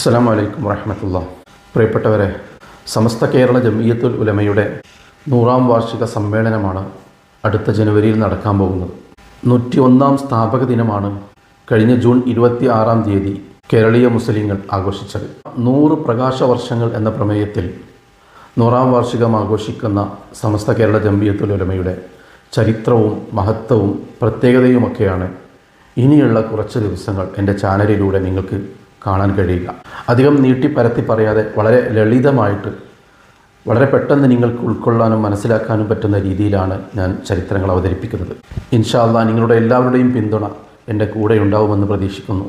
അസ്സലാമു അലൈക്കും വറഹ്മത്തുള്ളാഹി. പ്രിയപ്പെട്ടവരെ, സമസ്ത കേരള ജംഇയ്യത്തുൽ ഉലമയുടെ 100-ാം വാർഷിക സമ്മേളനമാണ് അടുത്ത ജനുവരിയിൽ നടക്കാൻ പോകുന്നത്. 101-ാം സ്ഥാപക ദിനമാണ് കഴിഞ്ഞ ജൂൺ 26-ാം തീയതി കേരളീയ മുസ്ലിങ്ങൾ ആഘോഷിച്ചത്. 100 പ്രകാശ വർഷങ്ങൾ എന്ന പ്രമേയത്തിൽ 100-ാം വാർഷികം ആഘോഷിക്കുന്ന സമസ്ത കേരള ജംഇയ്യത്തുൽ ഉലമയുടെ ചരിത്രവും മഹത്വവും പ്രത്യേകതയുമൊക്കെയാണ് ഇനിയുള്ള കുറച്ച് ദിവസങ്ങൾ എൻ്റെ ചാനലിലൂടെ നിങ്ങൾക്ക് കാണാൻ കഴിയുക. അധികം നീട്ടിപ്പരത്തി പറയാതെ വളരെ ലളിതമായിട്ട് വളരെ പെട്ടെന്ന് നിങ്ങൾക്ക് ഉൾക്കൊള്ളാനും മനസ്സിലാക്കാനും പറ്റുന്ന രീതിയിലാണ് ഞാൻ ചരിത്രങ്ങൾ അവതരിപ്പിക്കുന്നത്. ഇൻഷാ അല്ലാഹ് നിങ്ങളുടെ എല്ലാവരുടെയും പിന്തുണ എൻ്റെ കൂടെ ഉണ്ടാവുമെന്ന് പ്രതീക്ഷിക്കുന്നു.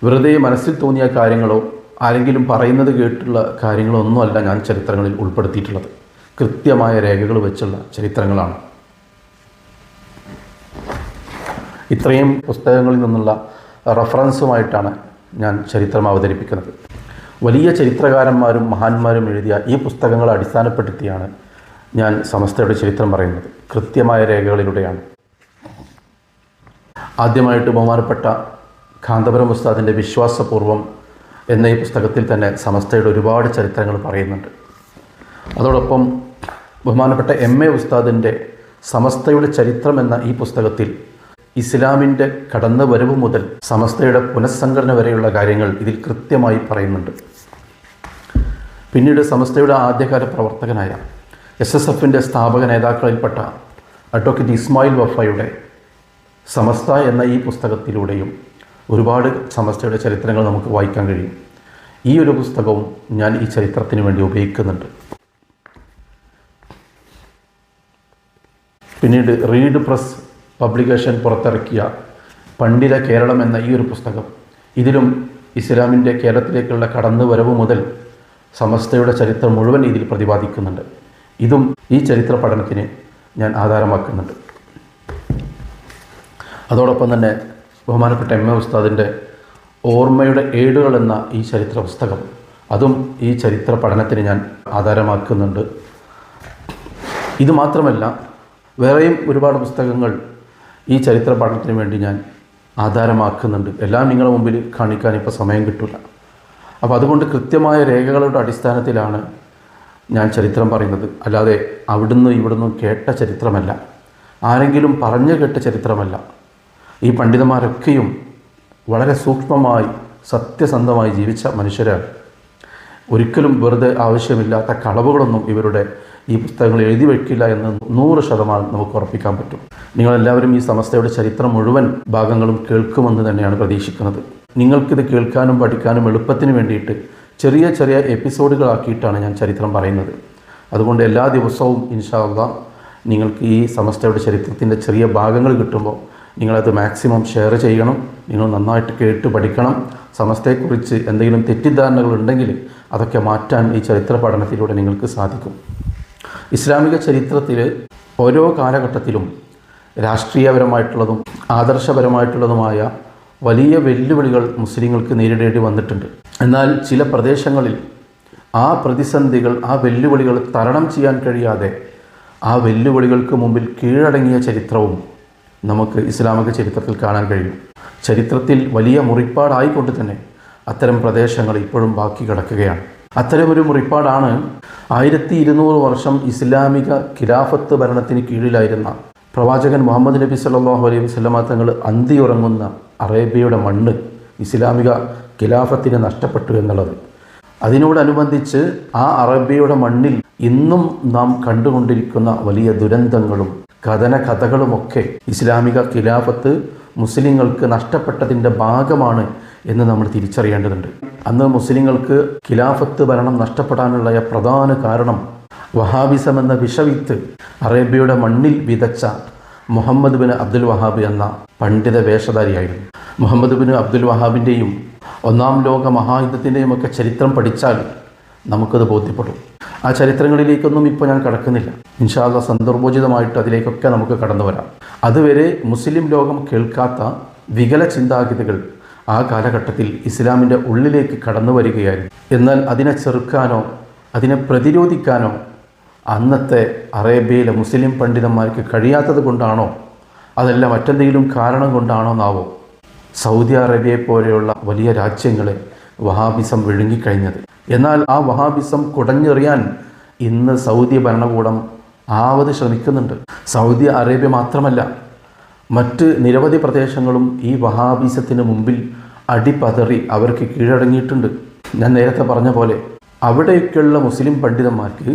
വെറുതെ മനസ്സിൽ തോന്നിയ കാര്യങ്ങളോ ആരെങ്കിലും പറയുന്നത് കേട്ടുള്ള കാര്യങ്ങളോ ഒന്നുമല്ല ഞാൻ ചരിത്രങ്ങളിൽ ഉൾപ്പെടുത്തിയിട്ടുള്ളത്. കൃത്യമായ രേഖകൾ വെച്ചുള്ള ചരിത്രങ്ങളാണ്. ഇത്രയും പുസ്തകങ്ങളിൽ നിന്നുള്ള റഫറൻസുമായിട്ടാണ് ഞാൻ ചരിത്രം അവതരിപ്പിക്കുന്നത്. വലിയ ചരിത്രകാരന്മാരും മഹാന്മാരും എഴുതിയ ഈ പുസ്തകങ്ങളെ അടിസ്ഥാനപ്പെടുത്തിയാണ് ഞാൻ സമസ്തയുടെ ചരിത്രം പറയുന്നത്. കൃത്യമായ രേഖകളിലൂടെയാണ്. ആദ്യമായിട്ട് ബഹുമാനപ്പെട്ട കാന്തപുരം ഉസ്താദിൻ്റെ വിശ്വാസപൂർവം എന്ന ഈ പുസ്തകത്തിൽ തന്നെ സമസ്തയുടെ ഒരുപാട് ചരിത്രങ്ങൾ പറയുന്നുണ്ട്. അതോടൊപ്പം ബഹുമാനപ്പെട്ട MA ഉസ്താദിൻ്റെ സമസ്തയുടെ ചരിത്രം എന്ന ഈ പുസ്തകത്തിൽ ഇസ്ലാമിൻ്റെ കടന്നുവരവ് മുതൽ സമസ്തയുടെ പുനഃസംഘടന വരെയുള്ള കാര്യങ്ങൾ ഇതിൽ കൃത്യമായി പറയുന്നുണ്ട്. പിന്നീട് സമസ്തയുടെ ആദ്യകാല പ്രവർത്തകനായ SSFൻ്റെ സ്ഥാപക നേതാക്കളിൽപ്പെട്ട അഡ്വക്കേറ്റ് ഇസ്മായിൽ വഫയുടെ സമസ്ത എന്ന ഈ പുസ്തകത്തിലൂടെയും ഒരുപാട് സമസ്തയുടെ ചരിത്രങ്ങൾ നമുക്ക് വായിക്കാൻ കഴിയും. ഈ ഒരു പുസ്തകവും ഞാൻ ഈ ചരിത്രത്തിന് വേണ്ടി ഉപയോഗിക്കുന്നുണ്ട്. പിന്നീട് റീഡ് പ്രസ് പബ്ലിക്കേഷൻ പുറത്തിറക്കിയ പണ്ഡിത കേരളം എന്ന ഈ ഒരു പുസ്തകം, ഇതിലും ഇസ്ലാമിൻ്റെ കേരളത്തിലേക്കുള്ള കടന്നുവരവ് മുതൽ സമസ്തയുടെ ചരിത്രം മുഴുവൻ ഇതിൽ പ്രതിപാദിക്കുന്നുണ്ട്. ഇതും ഈ ചരിത്ര പഠനത്തിന് ഞാൻ ആധാരമാക്കുന്നുണ്ട്. അതോടൊപ്പം തന്നെ ബഹുമാനപ്പെട്ട MA ഉസ്താദിൻ്റെ ഓർമ്മയുടെ ഏടുകൾ എന്ന ഈ ചരിത്ര പുസ്തകം, അതും ഈ ചരിത്ര പഠനത്തിന് ഞാൻ ആധാരമാക്കുന്നുണ്ട്. ഇത് മാത്രമല്ല, വേറെയും ഒരുപാട് പുസ്തകങ്ങൾ ഈ ചരിത്ര പഠനത്തിന് വേണ്ടി ഞാൻ ആധാരമാക്കുന്നുണ്ട്. എല്ലാം നിങ്ങളുടെ മുമ്പിൽ കാണിക്കാൻ ഇപ്പോൾ സമയം കിട്ടില്ല. അപ്പോൾ അതുകൊണ്ട് കൃത്യമായ രേഖകളുടെ അടിസ്ഥാനത്തിലാണ് ഞാൻ ചരിത്രം പറയുന്നത്. അല്ലാതെ അവിടുന്ന് ഇവിടുന്ന് കേട്ട ചരിത്രമല്ല, ആരെങ്കിലും പറഞ്ഞു കേട്ട ചരിത്രമല്ല. ഈ പണ്ഡിതന്മാരൊക്കെയും വളരെ സൂക്ഷ്മമായി സത്യസന്ധമായി ജീവിച്ച മനുഷ്യരാണ്. ഒരിക്കലും വെറുതെ ആവശ്യമില്ലാത്ത കളവുകളൊന്നും ഇവരുടെ ഈ പുസ്തകങ്ങൾ എഴുതി വയ്ക്കില്ല എന്ന് 100% നമുക്ക് ഉറപ്പിക്കാൻ പറ്റും. നിങ്ങളെല്ലാവരും ഈ സമസ്തയുടെ ചരിത്രം മുഴുവൻ ഭാഗങ്ങളും കേൾക്കുമെന്ന് തന്നെയാണ് പ്രതീക്ഷിക്കുന്നത്. നിങ്ങൾക്കിത് കേൾക്കാനും പഠിക്കാനും എളുപ്പത്തിന് വേണ്ടിയിട്ട് ചെറിയ ചെറിയ എപ്പിസോഡുകളാക്കിയിട്ടാണ് ഞാൻ ചരിത്രം പറയുന്നത്. അതുകൊണ്ട് എല്ലാ ദിവസവും ഇൻഷാ അല്ലാഹ് നിങ്ങൾക്ക് ഈ സമസ്തയുടെ ചരിത്രത്തിൻ്റെ ചെറിയ ഭാഗങ്ങൾ കിട്ടുമ്പോൾ നിങ്ങളത് മാക്സിമം ഷെയർ ചെയ്യണം. നിങ്ങൾ നന്നായിട്ട് കേട്ട് പഠിക്കണം. സമസ്തയെക്കുറിച്ച് എന്തെങ്കിലും തെറ്റിദ്ധാരണകൾ ഉണ്ടെങ്കിൽ അതൊക്കെ മാറ്റാൻ ഈ ചരിത്ര പഠനത്തിലൂടെ നിങ്ങൾക്ക് സാധിക്കും. ഇസ്ലാമിക ചരിത്രത്തിൽ ഓരോ കാലഘട്ടത്തിലും രാഷ്ട്രീയപരമായിട്ടുള്ളതും ആദർശപരമായിട്ടുള്ളതുമായ വലിയ വെല്ലുവിളികൾ മുസ്ലിങ്ങൾക്ക് നേരിടേണ്ടി വന്നിട്ടുണ്ട്. എന്നാൽ ചില പ്രദേശങ്ങളിൽ ആ പ്രതിസന്ധികൾ, ആ വെല്ലുവിളികൾ തരണം ചെയ്യാൻ കഴിയാതെ ആ വെല്ലുവിളികൾക്ക് മുമ്പിൽ കീഴടങ്ങിയ ചരിത്രവും നമുക്ക് ഇസ്ലാമിക ചരിത്രത്തിൽ കാണാൻ കഴിയും. ചരിത്രത്തിൽ വലിയ മുറിപ്പാടായിക്കൊണ്ട് തന്നെ അത്തരം പ്രദേശങ്ങൾ ഇപ്പോഴും ബാക്കി കിടക്കുകയാണ്. അത്തരമൊരു മുറിപ്പാടാണ് 1200 വർഷം ഇസ്ലാമിക ഖിലാഫത്ത് ഭരണത്തിന് കീഴിലായിരുന്ന പ്രവാചകൻ മുഹമ്മദ് നബി സല്ലല്ലാഹു അലൈഹി വസല്ലമ തങ്ങൾ അന്തിയുറങ്ങുന്ന അറേബ്യയുടെ മണ്ണ് ഇസ്ലാമിക ഖിലാഫത്തിന് നഷ്ടപ്പെട്ടു എന്നുള്ളത്. അതിനോടനുബന്ധിച്ച് ആ അറേബ്യയുടെ മണ്ണിൽ ഇന്നും നാം കണ്ടുകൊണ്ടിരിക്കുന്ന വലിയ ദുരന്തങ്ങളും കഥകളുമൊക്കെ ഇസ്ലാമിക ഖിലാഫത്ത് മുസ്ലിങ്ങൾക്ക് നഷ്ടപ്പെട്ടതിൻ്റെ ഭാഗമാണ് എന്ന് നമ്മൾ തിരിച്ചറിയേണ്ടതുണ്ട്. അന്ന് മുസ്ലിങ്ങൾക്ക് ഖിലാഫത്ത് ഭരണം നഷ്ടപ്പെടാനുള്ള പ്രധാന കാരണം വഹാബിസം എന്ന വിഷവിത്ത് അറേബ്യയുടെ മണ്ണിൽ വിതച്ച മുഹമ്മദ് ബിൻ അബ്ദുൽ വഹാബ് എന്ന പണ്ഡിത വേഷധാരിയായിരുന്നു. മുഹമ്മദ് ബിൻ അബ്ദുൽ വഹാബിൻ്റെയും 1-ാം ലോക മഹായുദ്ധത്തിൻ്റെയും ഒക്കെ ചരിത്രം പഠിച്ചാൽ നമുക്കത് ബോധ്യപ്പെടും. ആ ചരിത്രങ്ങളിലേക്കൊന്നും ഇപ്പോൾ ഞാൻ കടക്കുന്നില്ല. ഇൻഷാ അല്ലാഹ് സന്ദർഭോചിതമായിട്ട് അതിലേക്കൊക്കെ നമുക്ക് കടന്നു വരാം. അതുവരെ മുസ്ലിം ലോകം കേൾക്കാത്ത വികല ചിന്താഗതികൾ ആ കാലഘട്ടത്തിൽ ഇസ്ലാമിൻ്റെ ഉള്ളിലേക്ക് കടന്നു വരികയായിരുന്നു. എന്നാൽ അതിനെ ചെറുക്കാനോ അതിനെ പ്രതിരോധിക്കാനോ അന്നത്തെ അറേബ്യയിലെ മുസ്ലിം പണ്ഡിതന്മാർക്ക് കഴിയാത്തത് കൊണ്ടാണോ, അതല്ല മറ്റെന്തെങ്കിലും കാരണം കൊണ്ടാണോ എന്നാവോ സൗദി അറേബ്യയെ പോലെയുള്ള വലിയ രാജ്യങ്ങളെ വഹാബിസം വിഴുങ്ങിക്കഴിഞ്ഞത്. എന്നാൽ ആ വഹാബിസം കുടഞ്ഞെറിയാൻ ഇന്ന് സൗദി ഭരണകൂടം ആവത് ശ്രമിക്കുന്നുണ്ട്. സൗദി അറേബ്യ മാത്രമല്ല, മറ്റ് നിരവധി പ്രദേശങ്ങളും ഈ വഹാബിസത്തിന് മുമ്പിൽ അടിപതറി അവർക്ക് കീഴടങ്ങിയിട്ടുണ്ട്. ഞാൻ നേരത്തെ പറഞ്ഞ പോലെ അവിടേക്കുള്ള മുസ്ലിം പണ്ഡിതന്മാർക്ക്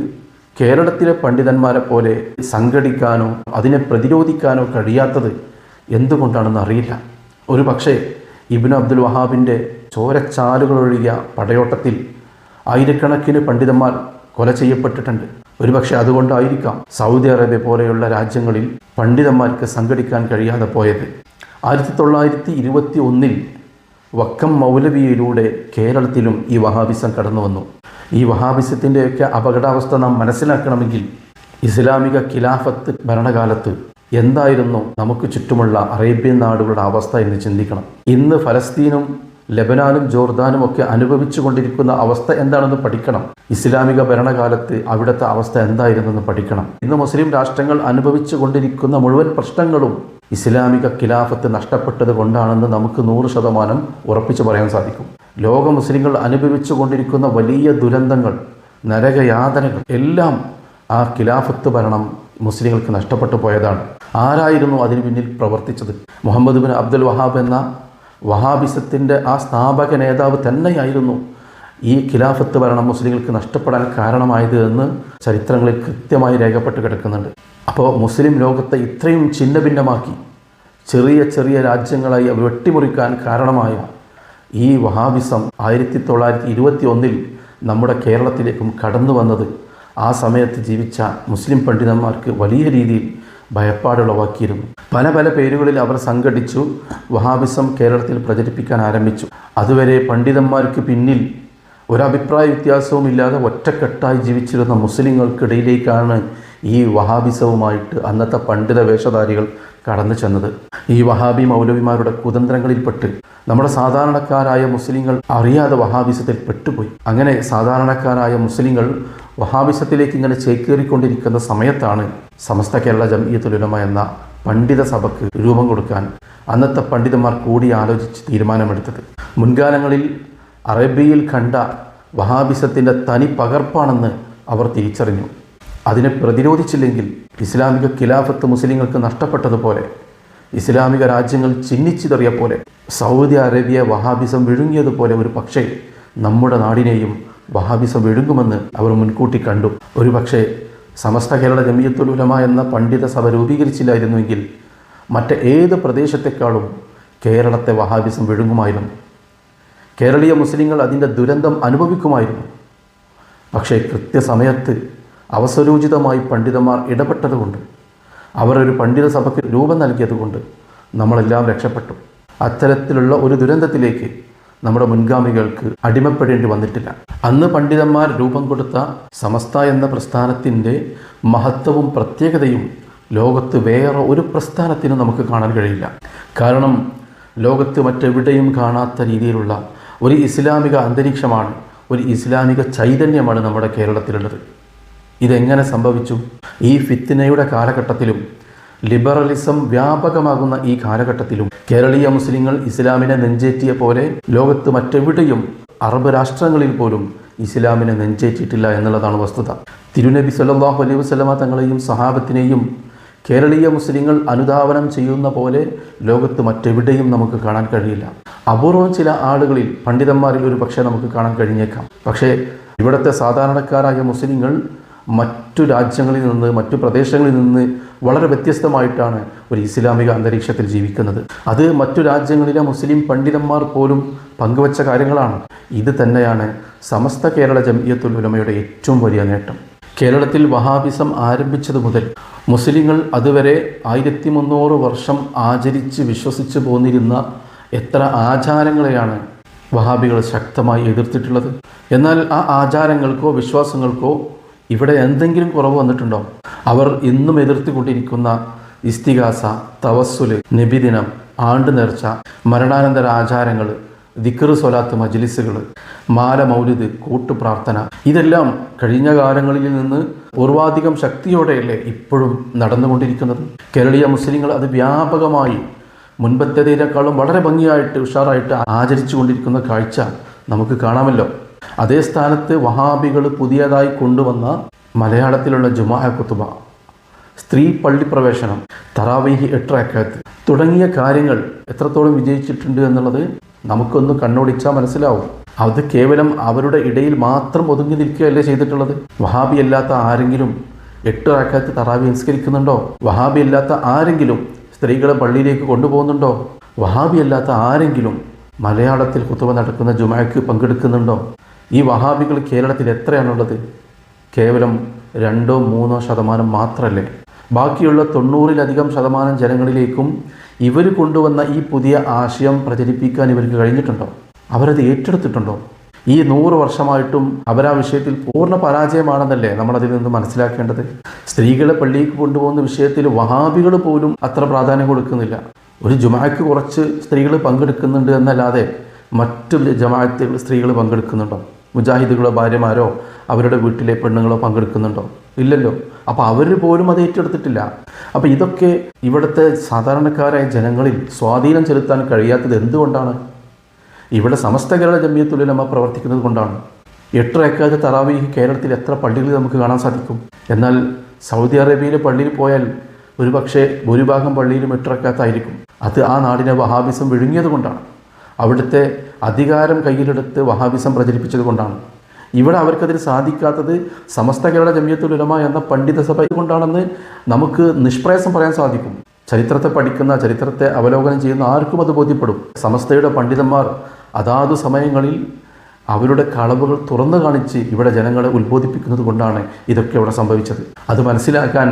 കേരളത്തിലെ പണ്ഡിതന്മാരെ പോലെ സംഘടിക്കാനോ അതിനെ പ്രതിരോധിക്കാനോ കഴിയാത്തത് എന്തുകൊണ്ടാണെന്ന് അറിയില്ല. ഒരു പക്ഷേ ഇബ്നു അബ്ദുൽ വഹാബിൻ്റെ ചോരച്ചാലുകളൊഴുകിയ പടയോട്ടത്തിൽ ആയിരക്കണക്കിന് പണ്ഡിതന്മാർ കൊല ചെയ്യപ്പെട്ടിട്ടുണ്ട്. ഒരുപക്ഷെ അതുകൊണ്ടായിരിക്കാം സൗദി അറേബ്യ പോലെയുള്ള രാജ്യങ്ങളിൽ പണ്ഡിതന്മാർക്ക് സംഘടിക്കാൻ കഴിയാതെ പോയത്. 1921 വക്കം മൗലവിയിലൂടെ കേരളത്തിലും ഈ വഹാബിസം കടന്നു വന്നു. ഈ വഹാബിസത്തിൻ്റെയൊക്കെ അപകടാവസ്ഥ നാം മനസ്സിലാക്കണമെങ്കിൽ ഇസ്ലാമിക ഖിലാഫത്ത് ഭരണകാലത്ത് എന്തായിരുന്നു നമുക്ക് ചുറ്റുമുള്ള അറേബ്യൻ നാടുകളുടെ അവസ്ഥ എന്ന് ചിന്തിക്കണം. ഇന്ന് ഫലസ്തീനും ലെബനാനും ജോർദാനും ഒക്കെ അനുഭവിച്ചു കൊണ്ടിരിക്കുന്ന അവസ്ഥ എന്താണെന്ന് പഠിക്കണം. ഇസ്ലാമിക ഭരണകാലത്ത് അവിടുത്തെ അവസ്ഥ എന്തായിരുന്നെന്ന് പഠിക്കണം. ഇന്ന് മുസ്ലിം രാഷ്ട്രങ്ങൾ അനുഭവിച്ചു കൊണ്ടിരിക്കുന്ന മുഴുവൻ പ്രശ്നങ്ങളും ഇസ്ലാമിക ഖിലാഫത്ത് നഷ്ടപ്പെട്ടത് കൊണ്ടാണെന്ന് നമുക്ക് 100% ഉറപ്പിച്ചു പറയാൻ സാധിക്കും. ലോക മുസ്ലിങ്ങൾ അനുഭവിച്ചു കൊണ്ടിരിക്കുന്ന വലിയ ദുരന്തങ്ങൾ, നരകയാതനകൾ എല്ലാം ആ ഖിലാഫത്ത് ഭരണം മുസ്ലിങ്ങൾക്ക് നഷ്ടപ്പെട്ടു പോയതാണ്. ആരായിരുന്നു അതിനു പിന്നിൽ പ്രവർത്തിച്ചത്? മുഹമ്മദ് ബിൻ അബ്ദുൽ വഹാബ് എന്ന വഹാബിസത്തിൻ്റെ ആ സ്ഥാപക നേതാവ് തന്നെയായിരുന്നു ഈ ഖിലാഫത്ത് ഭരണം മുസ്ലിങ്ങൾക്ക് നഷ്ടപ്പെടാൻ കാരണമായത് എന്ന് ചരിത്രങ്ങളിൽ കൃത്യമായി രേഖപ്പെട്ട് കിടക്കുന്നുണ്ട്. അപ്പോൾ മുസ്ലിം ലോകത്തെ ഇത്രയും ഛിന്നഭിന്നമാക്കി ചെറിയ ചെറിയ രാജ്യങ്ങളായി വെട്ടിമുറിക്കാൻ കാരണമായ ഈ വഹാബിസം 1921 നമ്മുടെ കേരളത്തിലേക്കും കടന്നു വന്നത് ആ സമയത്ത് ജീവിച്ച മുസ്ലിം പണ്ഡിതന്മാർക്ക് വലിയ രീതിയിൽ ഭയപ്പാടുളവാക്കിയിരുന്നു. പല പല പേരുകളിൽ അവർ സംഘടിച്ചു വഹാബിസം കേരളത്തിൽ പ്രചരിപ്പിക്കാൻ ആരംഭിച്ചു. അതുവരെ പണ്ഡിതന്മാർക്ക് പിന്നിൽ ഒരഭിപ്രായ വ്യത്യാസവുമില്ലാതെ ഒറ്റക്കെട്ടായി ജീവിച്ചിരുന്ന മുസ്ലിങ്ങൾക്കിടയിലേക്കാണ് ഈ വഹാബിസവുമായിട്ട് അന്നത്തെ പണ്ഡിത വേഷധാരികൾ കടന്നു ചെന്നത്. ഈ വഹാബി മൗലവിമാരുടെ കുതന്ത്രങ്ങളിൽപ്പെട്ട് നമ്മുടെ സാധാരണക്കാരായ മുസ്ലിങ്ങൾ അറിയാതെ വഹാബിസത്തിൽ പെട്ടുപോയി. അങ്ങനെ സാധാരണക്കാരായ മുസ്ലിങ്ങൾ വഹാബിസത്തിലേക്ക് ഇങ്ങനെ ചേക്കേറിക്കൊണ്ടിരിക്കുന്ന സമയത്താണ് സമസ്ത കേരള ജംഇയ്യത്തുൽ ഉലമ എന്ന പണ്ഡിത സഭയ്ക്ക് രൂപം കൊടുക്കാൻ അന്നത്തെ പണ്ഡിതന്മാർ കൂടി ആലോചിച്ച് തീരുമാനമെടുത്തത്. മുൻകാലങ്ങളിൽ അറേബ്യയിൽ കണ്ട വഹാബിസത്തിൻ്റെ തനി പകർപ്പാണെന്ന് അവർ തിരിച്ചറിഞ്ഞു. അതിനെ പ്രതിരോധിച്ചില്ലെങ്കിൽ ഇസ്ലാമിക ഖിലാഫത്ത് മുസ്ലിങ്ങൾക്ക് നഷ്ടപ്പെട്ടതുപോലെ, ഇസ്ലാമിക രാജ്യങ്ങൾ ചിഹ്നിച്ചിതറിയ പോലെ, സൗദി അറേബ്യ വഹാബിസം വിഴുങ്ങിയതുപോലെ ഒരു പക്ഷേ നമ്മുടെ നാടിനെയും വഹാബിസം വിഴുങ്ങുമെന്ന് അവർ മുൻകൂട്ടി കണ്ടു. ഒരു പക്ഷേ സമസ്ത കേരള ജംഇയ്യത്തുൽ ഉലമ എന്ന പണ്ഡിത സഭ രൂപീകരിച്ചില്ലായിരുന്നുവെങ്കിൽ മറ്റേത് പ്രദേശത്തെക്കാളും കേരളത്തെ വഹാബിസം വിഴുങ്ങുമായിരുന്നു. കേരളീയ മുസ്ലിങ്ങൾ അതിൻ്റെ ദുരന്തം അനുഭവിക്കുമായിരുന്നു. പക്ഷേ കൃത്യസമയത്ത് അവസരോചിതമായി പണ്ഡിതന്മാർ ഇടപെട്ടതുകൊണ്ട്, അവരൊരു പണ്ഡിത സഭയ്ക്ക് രൂപം നൽകിയതുകൊണ്ട് നമ്മളെല്ലാം രക്ഷപ്പെട്ടു. അത്തരത്തിലുള്ള ഒരു ദുരന്തത്തിലേക്ക് നമ്മുടെ മുൻഗാമികൾക്ക് അടിമപ്പെടേണ്ടി വന്നിട്ടില്ല. അന്ന് പണ്ഡിതന്മാർ രൂപം കൊടുത്ത സമസ്ത എന്ന പ്രസ്ഥാനത്തിൻ്റെ മഹത്വവും പ്രത്യേകതയും ലോകത്ത് വേറെ ഒരു പ്രസ്ഥാനത്തിനും നമുക്ക് കാണാൻ കഴിയില്ല. കാരണം ലോകത്ത് മറ്റെവിടെയും കാണാത്ത രീതിയിലുള്ള ഒരു ഇസ്ലാമിക അന്തരീക്ഷമാണ്, ഒരു ഇസ്ലാമിക ചൈതന്യമാണ് നമ്മുടെ കേരളത്തിലുള്ളത്. ഇതെങ്ങനെ സംഭവിച്ചു? ഈ ഫിത്നയുടെ കാലഘട്ടത്തിലും ലിബറലിസം വ്യാപകമാകുന്ന ഈ കാലഘട്ടത്തിലും കേരളീയ മുസ്ലിങ്ങൾ ഇസ്ലാമിനെ നെഞ്ചേറ്റിയ പോലെ ലോകത്ത് മറ്റെവിടെയും അറബ് രാഷ്ട്രങ്ങളിൽ പോലും ഇസ്ലാമിനെ നെഞ്ചേറ്റിയിട്ടില്ല എന്നുള്ളതാണ് വസ്തുത. തിരുനബി സല്ലല്ലാഹു അലൈഹി വസല്ലമ തങ്ങളെയും സഹാബത്തിനെയും കേരളീയ മുസ്ലിങ്ങൾ അനുധാവനം ചെയ്യുന്ന പോലെ ലോകത്ത് മറ്റെവിടെയും നമുക്ക് കാണാൻ കഴിയില്ല. അപൂർവം ചില ആളുകളിൽ, പണ്ഡിതന്മാരിൽ ഒരു പക്ഷേ നമുക്ക് കാണാൻ കഴിഞ്ഞേക്കാം. പക്ഷേ ഇവിടുത്തെ സാധാരണക്കാരായ മുസ്ലിങ്ങൾ മറ്റു രാജ്യങ്ങളിൽ നിന്ന്, മറ്റു പ്രദേശങ്ങളിൽ നിന്ന് വളരെ വ്യത്യസ്തമായിട്ടാണ് ഒരു ഇസ്ലാമിക അന്തരീക്ഷത്തിൽ ജീവിക്കുന്നത്. അത് മറ്റു രാജ്യങ്ങളിലെ മുസ്ലിം പണ്ഡിതന്മാർ പോലും പങ്കുവച്ച കാര്യങ്ങളാണ്. ഇത് തന്നെയാണ് സമസ്ത കേരള ജംഇയ്യത്തുൽ ഉലമയുടെ ഏറ്റവും വലിയ നേട്ടം. കേരളത്തിൽ വഹാബിസം ആരംഭിച്ചത് മുതൽ മുസ്ലിങ്ങൾ അതുവരെ 1300 വർഷം ആചരിച്ച് വിശ്വസിച്ച് പോന്നിരുന്ന എത്ര ആചാരങ്ങളെയാണ് വഹാബികൾ ശക്തമായി എതിർത്തിട്ടുള്ളത്. എന്നാൽ ആ ആചാരങ്ങൾക്കോ വിശ്വാസങ്ങൾക്കോ ഇവിടെ എന്തെങ്കിലും കുറവ് വന്നിട്ടുണ്ടോ? അവർ ഇന്നും എതിർത്തുകൊണ്ടിരിക്കുന്ന ഇസ്തിഗാസ, തവസ്സുല്, നബിദിനം, ആണ്ട് നേർച്ച, മരണാനന്തര ആചാരങ്ങൾ, ദിക്ർ, സ്വലാത്ത്, മജ്ലിസുകൾ, മാല, മൗലിദ്, കൂട്ടുപ്രാർത്ഥന, ഇതെല്ലാം കഴിഞ്ഞ കാലങ്ങളിൽ നിന്ന് പൂർവാധികം ശക്തിയോടെയല്ലേ ഇപ്പോഴും നടന്നുകൊണ്ടിരിക്കുന്നത്. കേരളീയ മുസ്ലിങ്ങൾ അത് വ്യാപകമായി മുൻപത്തേതിനേക്കാളും വളരെ ഭംഗിയായിട്ട്, ഉഷാറായിട്ട് ആചരിച്ചു കൊണ്ടിരിക്കുന്ന കാഴ്ച നമുക്ക് കാണാമല്ലോ. അതേ സ്ഥാനത്ത് വഹാബികൾ പുതിയതായി കൊണ്ടുവന്ന മലയാളത്തിലുള്ള ജുമാഅ ഖുതുബ, സ്ത്രീ പള്ളിപ്രവേശനം, തറാവീഹ് 8 റക്അത്ത് തുടങ്ങിയ കാര്യങ്ങൾ എത്രത്തോളം വിജയിച്ചിട്ടുണ്ട് എന്നുള്ളത് നമുക്കൊന്ന് കണ്ണോടിച്ചാൽ മനസ്സിലാവും. അത് കേവലം അവരുടെ ഇടയിൽ മാത്രം ഒതുങ്ങി നിൽക്കുകയല്ലേ ചെയ്തിട്ടുള്ളത്. വഹാബി അല്ലാത്ത ആരെങ്കിലും 8 റക്അത്ത് തറാവീഹ് നിസ്കരിക്കുന്നുണ്ടോ? വഹാബി അല്ലാത്ത ആരെങ്കിലും സ്ത്രീകളെ പള്ളിയിലേക്ക് കൊണ്ടുപോകുന്നുണ്ടോ? വഹാബി അല്ലാത്ത ആരെങ്കിലും മലയാളത്തിൽ ഖുതുബ നടക്കുന്ന ജുമാഅക്ക് പങ്കെടുക്കുന്നുണ്ടോ? ഈ വഹാബികൾ കേരളത്തിൽ എത്രയാണുള്ളത്? കേവലം 2-3% മാത്രമല്ലേ. ബാക്കിയുള്ള 90% ജനങ്ങളിലേക്കും ഇവർ കൊണ്ടുവന്ന ഈ പുതിയ ആശയം പ്രചരിപ്പിക്കാൻ ഇവർക്ക് കഴിഞ്ഞിട്ടുണ്ടോ? അവരത് ഏറ്റെടുത്തിട്ടുണ്ടോ? ഈ 100 വർഷമായിട്ടും അവരാ വിഷയത്തിൽ പൂർണ്ണ പരാജയമാണെന്നല്ലേ നമ്മളതിൽ നിന്ന് മനസ്സിലാക്കേണ്ടത്. സ്ത്രീകളെ പള്ളിക്ക് കൊണ്ടുപോകുന്ന വിഷയത്തിൽ വഹാബികൾ പോലും അത്ര പ്രാധാന്യം കൊടുക്കുന്നില്ല. ഒരു ജുമാഅക്ക് കുറച്ച് സ്ത്രീകൾ പങ്കെടുക്കുന്നുണ്ട് എന്നല്ലാതെ മറ്റു ജമാഅത്തുകൾ സ്ത്രീകൾ പങ്കെടുക്കുന്നുണ്ടോ? മുജാഹിദുകളോ ഭാര്യമാരോ അവരുടെ വീട്ടിലെ പെണ്ണുങ്ങളോ പങ്കെടുക്കുന്നുണ്ടോ? ഇല്ലല്ലോ. അപ്പോൾ അവർ പോലും അത് ഏറ്റെടുത്തിട്ടില്ല. അപ്പോൾ ഇതൊക്കെ ഇവിടുത്തെ സാധാരണക്കാരായ ജനങ്ങളിൽ സ്വാധീനം ചെലുത്താൻ കഴിയാത്തത് എന്തുകൊണ്ടാണ്? ഇവിടെ സമസ്ത കേരള ജമിയത്തുൽ ഉലമ പ്രവർത്തിക്കുന്നത് കൊണ്ടാണ്. 8 റക്അത്ത് തറാവീഹ് കേരളത്തിൽ എത്ര പള്ളികളിൽ നമുക്ക് കാണാൻ സാധിക്കും? എന്നാൽ സൗദി അറേബ്യയിലെ പള്ളിയിൽ പോയാൽ ഒരുപക്ഷെ ഭൂരിഭാഗം പള്ളിയിലും 8 റക്അത്തായിരിക്കും. അത് ആ നാടിനെ വഹാബിസം വിഴുങ്ങിയത് കൊണ്ടാണ്. അവിടുത്തെ അധികാരം കയ്യിലെടുത്ത് വഹാബിസം പ്രചരിപ്പിച്ചത് കൊണ്ടാണ്. ഇവിടെ അവർക്കതിന് സാധിക്കാത്തത് സമസ്ത കേരള ജമിയത്തുൽ ഉലമ എന്ന പണ്ഡിത സഭ കൊണ്ടാണെന്ന് നമുക്ക് നിഷ്പ്രയാസം പറയാൻ സാധിക്കും. ചരിത്രത്തെ പഠിക്കുന്ന, ചരിത്രത്തെ അവലോകനം ചെയ്യുന്ന ആർക്കും അത് ബോധ്യപ്പെടും. സമസ്തയുടെ പണ്ഡിതന്മാർ അതാതു സമയങ്ങളിൽ അവരുടെ കളവുകൾ തുറന്നു കാണിച്ച് ഇവിടെ ജനങ്ങളെ ഉത്ബോധിപ്പിക്കുന്നത് കൊണ്ടാണ് ഇതൊക്കെ ഇവിടെ സംഭവിച്ചത്. അത് മനസ്സിലാക്കാൻ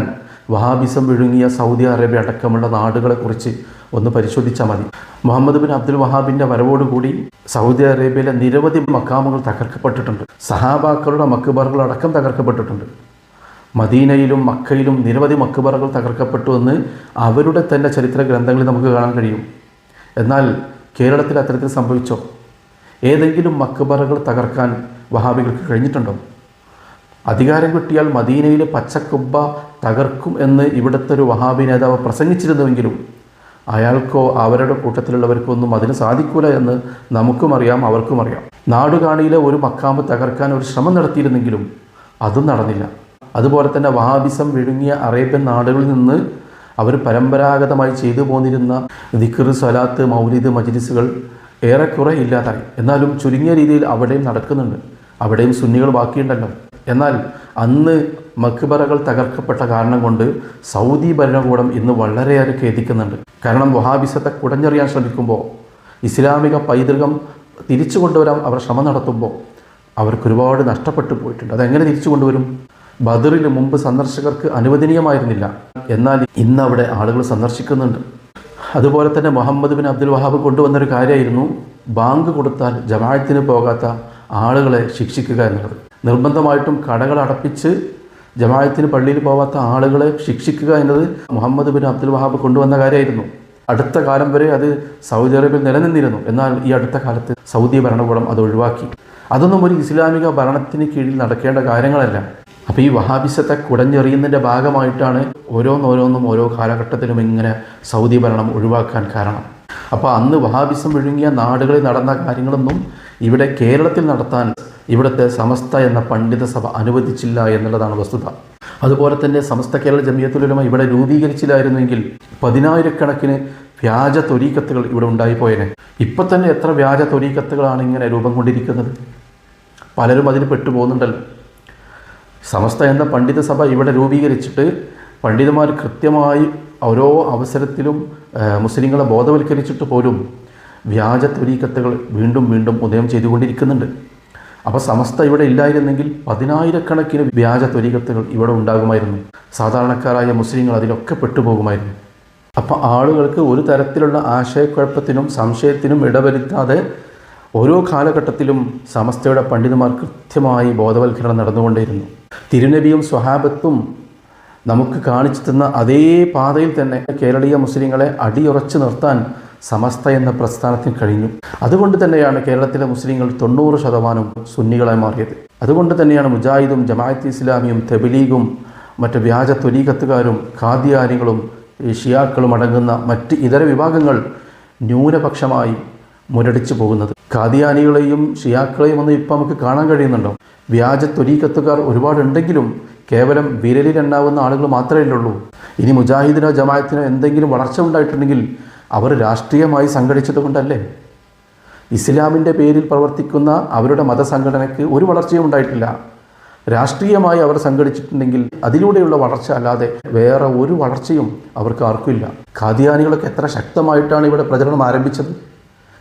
വഹാബിസം വിഴുങ്ങിയ സൗദി അറേബ്യ അടക്കമുള്ള നാടുകളെക്കുറിച്ച് ഒന്ന് പരിശോധിച്ചാൽ മതി. മുഹമ്മദ് ബിൻ അബ്ദുൽ വഹാബിൻ്റെ വരവോടുകൂടി സൗദി അറേബ്യയിലെ നിരവധി മക്കാമുകൾ തകർക്കപ്പെട്ടിട്ടുണ്ട്. സഹാബാക്കളുടെ മക്ബറകൾ അടക്കം തകർക്കപ്പെട്ടിട്ടുണ്ട്. മദീനയിലും മക്കയിലും നിരവധി മക്ബറകൾ തകർക്കപ്പെട്ടു എന്ന് അവരുടെ തന്നെ ചരിത്ര ഗ്രന്ഥങ്ങളിൽ നമുക്ക് കാണാൻ കഴിയും. എന്നാൽ കേരളത്തിൽ അത്തരത്തിൽ സംഭവിച്ചോ? ഏതെങ്കിലും മക്ബറകൾ തകർക്കാൻ വഹാബികൾക്ക് കഴിഞ്ഞിട്ടുണ്ടോ? അധികാരം കിട്ടിയാൽ മദീനയിലെ പച്ചക്കുബ്ബ തകർക്കും എന്ന് ഇവിടുത്തെ ഒരു വഹാബി നേതാവ് പ്രസംഗിച്ചിരുന്നുവെങ്കിലും അയാൾക്കോ അവരുടെ കൂട്ടത്തിലുള്ളവർക്കോ ഒന്നും അതിന് സാധിക്കൂല എന്ന് നമുക്കും അറിയാം, അവർക്കും അറിയാം. നാടുകാണിയിലെ ഒരു മക്കാമ്പ് തകർക്കാൻ ഒരു ശ്രമം നടത്തിയിരുന്നെങ്കിലും അതും നടന്നില്ല. അതുപോലെ തന്നെ വഹാബിസം വിഴുങ്ങിയ അറേബ്യൻ നാടുകളിൽ നിന്ന് അവർ പരമ്പരാഗതമായി ചെയ്തു പോന്നിരുന്ന ദിക്ർ, സ്വലാത്ത്, മൗലിദ്, മജ്ലിസുകൾ ഏറെക്കുറെ ഇല്ലാതായി. എന്നാലും ചുരുങ്ങിയ രീതിയിൽ അവിടെയും നടക്കുന്നുണ്ട്. അവിടെയും സുന്നികൾ ബാക്കിയുണ്ടല്ലോ. എന്നാൽ അന്ന് മക്ബറകൾ തകർക്കപ്പെട്ട കാരണം കൊണ്ട് സൗദി ഭരണകൂടം ഇന്ന് വളരെയേറെ ഖേദിക്കുന്നുണ്ട്. കാരണം വഹാബിസത്തെ കുടഞ്ഞെറിയാൻ ശ്രമിക്കുമ്പോൾ, ഇസ്ലാമിക പൈതൃകം തിരിച്ചു കൊണ്ടുവരാൻ അവർ ശ്രമം നടത്തുമ്പോൾ അവർക്കൊരുപാട് നഷ്ടപ്പെട്ടു പോയിട്ടുണ്ട്. അതെങ്ങനെ തിരിച്ചു കൊണ്ടുവരും? ബദറിന് മുമ്പ് സന്ദർശകർക്ക് അനുവദനീയമായിരുന്നില്ല. എന്നാൽ ഇന്ന് അവിടെ ആളുകൾ സന്ദർശിക്കുന്നുണ്ട്. അതുപോലെ തന്നെ മുഹമ്മദ് ബിൻ അബ്ദുൽ വഹാബ് കൊണ്ടുവന്നൊരു കാര്യമായിരുന്നു ബാങ്ക് കൊടുത്താൽ ജമാഅത്തിന് പോകാത്ത ആളുകളെ ശിക്ഷിക്കുക എന്നുള്ളത്. നിർബന്ധമായിട്ടും കടകൾ അടപ്പിച്ച് ജമാഅത്തിന് പള്ളിയിൽ പോകാത്ത ആളുകളെ ശിക്ഷിക്കുക എന്നത് മുഹമ്മദ് ബിൻ അബ്ദുൽ വഹാബ് കൊണ്ടുവന്ന കാര്യമായിരുന്നു. അടുത്ത കാലം വരെ അത് സൗദി അറേബ്യയിൽ നിലനിന്നിരുന്നു. എന്നാൽ ഈ അടുത്ത കാലത്ത് സൗദി ഭരണകൂടം അത് ഒഴിവാക്കി. അതൊന്നും ഒരു ഇസ്ലാമിക ഭരണത്തിന് കീഴിൽ നടക്കേണ്ട കാര്യങ്ങളല്ല. അപ്പോൾ ഈ വഹാബിസത്തെ കുടഞ്ഞെറിയുന്നതിൻ്റെ ഭാഗമായിട്ടാണ് ഓരോന്നോരോന്നും ഓരോ കാലഘട്ടത്തിലും ഇങ്ങനെ സൗദി ഭരണം ഒഴിവാക്കാൻ കാരണം. അപ്പോൾ അന്ന് വഹാബിസം വിഴുങ്ങിയ നാടുകളിൽ നടന്ന കാര്യങ്ങളൊന്നും ഇവിടെ കേരളത്തിൽ നടത്താൻ ഇവിടുത്തെ സമസ്ത എന്ന പണ്ഡിത സഭ അനുവദിച്ചില്ല എന്നുള്ളതാണ് വസ്തുത. അതുപോലെ തന്നെ സമസ്ത കേരള ജമിയത്തുൽ ഉലമ ഇവിടെ രൂപീകരിച്ചില്ലായിരുന്നെങ്കിൽ 10,000-കണക്കിന് വ്യാജ ത്വരീഖത്തുകൾ ഇവിടെ ഉണ്ടായിപ്പോയേനെ. ഇപ്പം തന്നെ എത്ര വ്യാജ ത്വരീഖത്തുകളാണ് ഇങ്ങനെ രൂപം കൊണ്ടിരിക്കുന്നത്. പലരും അതിന് പെട്ടുപോകുന്നുണ്ടല്ലോ. സമസ്ത എന്ന പണ്ഡിത സഭ ഇവിടെ രൂപീകരിച്ചിട്ട് പണ്ഡിതന്മാർ കൃത്യമായി ഓരോ അവസരത്തിലും മുസ്ലിങ്ങളെ ബോധവൽക്കരിച്ചിട്ട് പോലും വ്യാജ ത്വരീഖത്തുകൾ വീണ്ടും വീണ്ടും ഉദയം ചെയ്തുകൊണ്ടിരിക്കുന്നുണ്ട്. അപ്പോൾ സമസ്ത ഇവിടെ ഇല്ലായിരുന്നെങ്കിൽ 10,000-കണക്കിന് വ്യാജ ത്വരീഖത്തുകൾ ഇവിടെ ഉണ്ടാകുമായിരുന്നു. സാധാരണക്കാരായ മുസ്ലിങ്ങൾ അതിലൊക്കെ പെട്ടുപോകുമായിരുന്നു. അപ്പോൾ ആളുകൾക്ക് ഒരു തരത്തിലുള്ള ആശയക്കുഴപ്പത്തിനും സംശയത്തിനും ഇടവരുത്താതെ ഓരോ കാലഘട്ടത്തിലും സമസ്തയുടെ പണ്ഡിതന്മാർ കൃത്യമായി ബോധവൽക്കരണം നടന്നുകൊണ്ടേയിരുന്നു. തിരുനബിയും സ്വഹാബത്തും നമുക്ക് കാണിച്ചു തന്ന അതേ പാതയിൽ തന്നെ കേരളീയ മുസ്ലിങ്ങളെ അടിയുറച്ചു നിർത്താൻ സമസ്ത എന്ന പ്രസ്ഥാനത്തിന് കഴിഞ്ഞു. അതുകൊണ്ട് തന്നെയാണ് കേരളത്തിലെ മുസ്ലിങ്ങൾ 90% സുന്നികളായി മാറിയത്. അതുകൊണ്ട് തന്നെയാണ് മുജാഹിദും ജമാഅത്ത് ഇസ്ലാമിയും തബ്ലീഗും മറ്റ് വ്യാജ ത്വരീഖത്തുകാരും ഖാദിയാനികളും ഷിയാക്കളും അടങ്ങുന്ന മറ്റ് ഇതര വിഭാഗങ്ങൾ ന്യൂനപക്ഷമായി മുരടിച്ചു പോകുന്നത്. ഖാദിയാനികളെയും ഷിയാക്കളെയും ഒന്നും ഇപ്പം നമുക്ക് കാണാൻ കഴിയുന്നുണ്ടോ? വ്യാജ ത്വരീഖത്തുകാർ ഒരുപാടുണ്ടെങ്കിലും കേവലം വിരലിലെണ്ണാവുന്ന ആളുകൾ മാത്രമേ ഉള്ളൂ. ഇനി മുജാഹിദിനോ ജമാഅത്തിനോ എന്തെങ്കിലും വളർച്ച ഉണ്ടായിട്ടുണ്ടെങ്കിൽ അവർ രാഷ്ട്രീയമായി സംഘടിച്ചത് കൊണ്ടല്ലേ? ഇസ്ലാമിൻ്റെ പേരിൽ പ്രവർത്തിക്കുന്ന അവരുടെ മതസംഘടനയ്ക്ക് ഒരു വളർച്ചയും ഉണ്ടായിട്ടില്ല. രാഷ്ട്രീയമായി അവർ സംഘടിച്ചിട്ടുണ്ടെങ്കിൽ അതിലൂടെയുള്ള വളർച്ച അല്ലാതെ വേറെ ഒരു വളർച്ചയും അവർക്ക് ആർക്കുമില്ല. ഖാദിയാനികളൊക്കെ എത്ര ശക്തമായിട്ടാണ് ഇവിടെ പ്രചരണം ആരംഭിച്ചത്.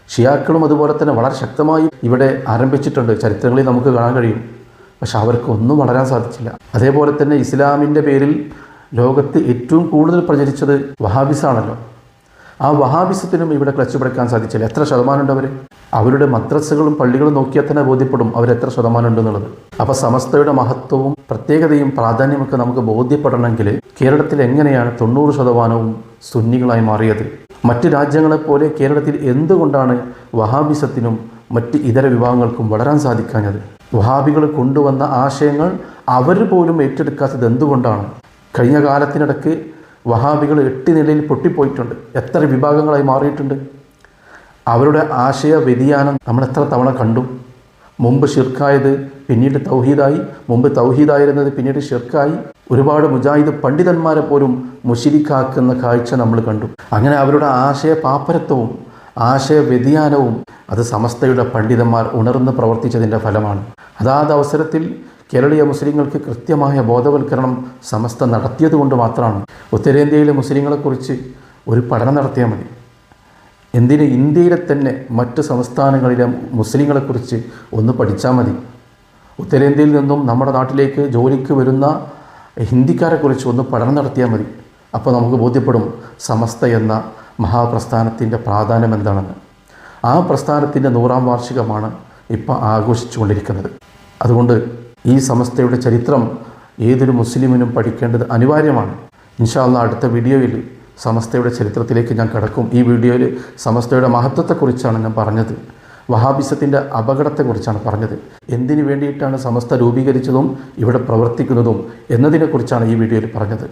ഷിയാക്കളും അതുപോലെ തന്നെ വളരെ ശക്തമായി ഇവിടെ ആരംഭിച്ചിട്ടുണ്ട്, ചരിത്രങ്ങളിൽ നമുക്ക് കാണാൻ കഴിയും. പക്ഷെ അവർക്കൊന്നും വളരാൻ സാധിച്ചില്ല. അതേപോലെ തന്നെ ഇസ്ലാമിൻ്റെ പേരിൽ ലോകത്ത് ഏറ്റവും കൂടുതൽ പ്രചരിച്ചത് വഹാബിസാണല്ലോ. ആ വഹാബിസത്തിനും ഇവിടെ ക്ലച്ച് പിടിക്കാൻ സാധിച്ചില്ല. എത്ര ശതമാനമുണ്ട് അവർ? അവരുടെ മദ്രസകളും പള്ളികളും നോക്കിയാൽ തന്നെ ബോധ്യപ്പെടും അവരെത്ര ശതമാനം ഉണ്ടെന്നുള്ളത്. അപ്പോൾ സമസ്തയുടെ മഹത്വവും പ്രത്യേകതയും പ്രാധാന്യമൊക്കെ നമുക്ക് ബോധ്യപ്പെടണമെങ്കിൽ കേരളത്തിൽ എങ്ങനെയാണ് 90% സുന്നികളായി മാറിയത്? മറ്റ് രാജ്യങ്ങളെപ്പോലെ കേരളത്തിൽ എന്തുകൊണ്ടാണ് വഹാബിസത്തിനും മറ്റ് ഇതര വിഭാഗങ്ങൾക്കും വളരാൻ സാധിക്കാഞ്ഞത്? വഹാബികൾ കൊണ്ടുവന്ന ആശയങ്ങൾ അവർ പോലും ഏറ്റെടുക്കാത്തത് എന്തുകൊണ്ടാണ്? കഴിഞ്ഞ കാലത്തിനിടയ്ക്ക് വഹാബികൾ 8 നിലയിൽ പൊട്ടിപ്പോയിട്ടുണ്ട്. എത്ര വിഭാഗങ്ങളായി മാറിയിട്ടുണ്ട്. അവരുടെ ആശയ വ്യതിയാനം നമ്മൾ എത്ര തവണ കണ്ടു. മുമ്പ് ഷിർക്കായത് പിന്നീട് തൗഹീദായി, മുമ്പ് തൗഹീദായിരുന്നത് പിന്നീട് ഷിർക്കായി. ഒരുപാട് മുജാഹിദ് പണ്ഡിതന്മാരെ പോലും മുശിരിക്കാക്കുന്ന കാഴ്ച നമ്മൾ കണ്ടു. അങ്ങനെ അവരുടെ ആശയ പാപ്പരത്വവും ആശയ വ്യതിയാനവും അത് സമസ്തയുടെ പണ്ഡിതന്മാർ ഉണർന്ന് പ്രവർത്തിച്ചതിൻ്റെ ഫലമാണ്. അതാത് അവസരത്തിൽ കേരളീയ മുസ്ലിങ്ങൾക്ക് കൃത്യമായ ബോധവൽക്കരണം സമസ്ത നടത്തിയത് കൊണ്ട് മാത്രമാണ്. ഉത്തരേന്ത്യയിലെ മുസ്ലിങ്ങളെക്കുറിച്ച് ഒരു പഠനം നടത്തിയാൽ മതി. എന്തിന് ഇന്ത്യയിലെ തന്നെ മറ്റ് സംസ്ഥാനങ്ങളിലെ മുസ്ലിങ്ങളെക്കുറിച്ച് ഒന്ന് പഠിച്ചാൽ മതി. ഉത്തരേന്ത്യയിൽ നിന്നും നമ്മുടെ നാട്ടിലേക്ക് ജോലിക്ക് വരുന്ന ഹിന്ദിക്കാരെക്കുറിച്ച് ഒന്ന് പഠനം നടത്തിയാൽ മതി. അപ്പോൾ നമുക്ക് ബോധ്യപ്പെടും സമസ്ത എന്ന മഹാപ്രസ്ഥാനത്തിൻ്റെ പ്രാധാന്യം എന്താണെന്ന്. ആ പ്രസ്ഥാനത്തിൻ്റെ 100ാം വാർഷികമാണ് ഇപ്പോൾ ആഘോഷിച്ചു കൊണ്ടിരിക്കുന്നത്. അതുകൊണ്ട് ഈ സമസ്തയുടെ ചരിത്രം ഏതൊരു മുസ്ലിമിനും പഠിക്കേണ്ടത് അനിവാര്യമാണ്. ഇൻഷാ അല്ലാഹ് അടുത്ത വീഡിയോയിൽ സമസ്തയുടെ ചരിത്രത്തിലേക്ക് ഞാൻ കടക്കും. ഈ വീഡിയോയിൽ സമസ്തയുടെ മഹത്വത്തെക്കുറിച്ചാണ് ഞാൻ പറഞ്ഞത്. വഹാബിസത്തിൻ്റെ അപകടത്തെക്കുറിച്ചാണ് പറഞ്ഞത്. എന്തിനു വേണ്ടിയിട്ടാണ് സമസ്ത രൂപീകരിച്ചതും ഇവിടെ പ്രവർത്തിക്കുന്നതും എന്നതിനെക്കുറിച്ചാണ് ഈ വീഡിയോയിൽ പറഞ്ഞത്.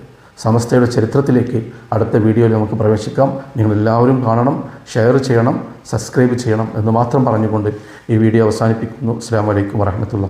സമസ്തയുടെ ചരിത്രത്തിലേക്ക് അടുത്ത വീഡിയോയിൽ നമുക്ക് പ്രവേശിക്കാം. നിങ്ങളെല്ലാവരും കാണണം, ഷെയർ ചെയ്യണം, സബ്സ്ക്രൈബ് ചെയ്യണം എന്ന് മാത്രം പറഞ്ഞുകൊണ്ട് ഈ വീഡിയോ അവസാനിപ്പിക്കുന്നു. അസ്സലാമു അലൈക്കും വറഹ്മത്തുള്ളാഹി.